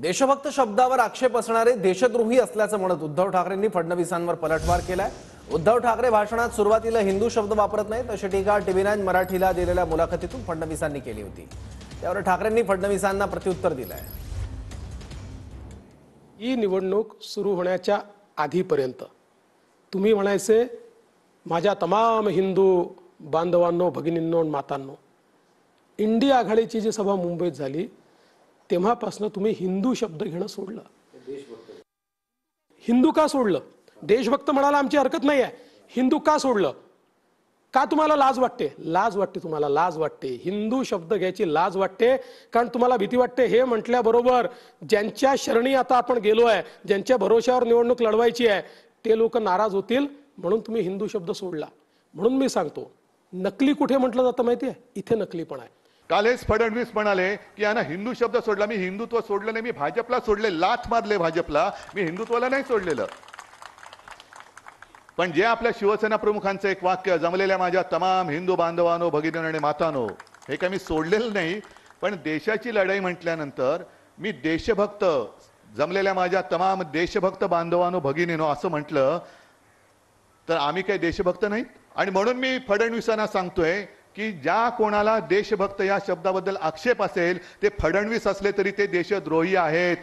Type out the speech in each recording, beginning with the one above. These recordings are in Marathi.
देशभक्त शब्दावर आक्षेप असणारे देशद्रोही असल्याचं म्हणत उद्धव ठाकरेंनी फडणवीसांवर पलटवार केलाय। उद्धव ठाकरे भाषणात सुरुवातीला हिंदू शब्द वापरत नाहीत अशी टीका TV9 मराठीला दिलेल्या मुलाखतीतून फडणवीसांनी केली होती। त्यावर ठाकरेंनी फडणवीसांना प्रत्युत्तर दिलंय। ही निवडणूक सुरू होण्याच्या आधीपर्यंत तुम्ही म्हणायचे माझ्या तमाम हिंदू बांधवांनो, भगिनींनो, मातांनो, इंडिया आघाडीची जी सभा मुंबईत झाली तेव्हापासून तुम्ही हिंदू शब्द घेणं सोडलं। हिंदू का सोडलं? देशभक्त म्हणायला आमची हरकत नाही आहे। हिंदू का सोडलं? का तुम्हाला लाज वाटते? लाज वाटते तुम्हाला, लाज वाटते। हिंदू शब्द घ्यायची लाज वाटते कारण तुम्हाला भीती वाटते हे म्हटल्याबरोबर ज्यांच्या शरणी आता आपण गेलोय, ज्यांच्या भरोश्यावर निवडणूक लढवायची आहे ते लोक नाराज होतील म्हणून तुम्ही हिंदू शब्द सोडला। म्हणून मी सांगतो, नकली कुठे म्हटलं जातं माहिती आहे? इथे नकली पण आहे। कालेच फडणवीस म्हणाले की यानं हिंदू शब्द सोडला, मी हिंदुत्व सोडलं नाही, मी भाजपला सोडले, लाथ मारले भाजपला, मी हिंदुत्वाला नाही सोडलेलं। पण जे आपल्या शिवसेना प्रमुखांचं एक वाक्य, जमलेल्या माझ्या तमाम हिंदू बांधवांनो, भगिनींनो आणि मातांनो, हे काय मी सोडलेलं नाही। पण देशाची लढाई म्हटल्यानंतर मी देशभक्त, जमलेल्या माझ्या तमाम देशभक्त बांधवांनो, भगिनींनो असं म्हटलं तर आम्ही काही देशभक्त नाहीत। आणि म्हणून मी फडणवीसांना सांगतोय की ज्या कोणाला देशभक्त या शब्दाबद्दल आक्षेप असेल ते फडणवीस असले तरी ते देशद्रोही आहेत।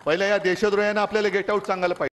पहिल्या या देशद्रोह्यांना आपल्याला गेट आउट सांगायला पाहिजे।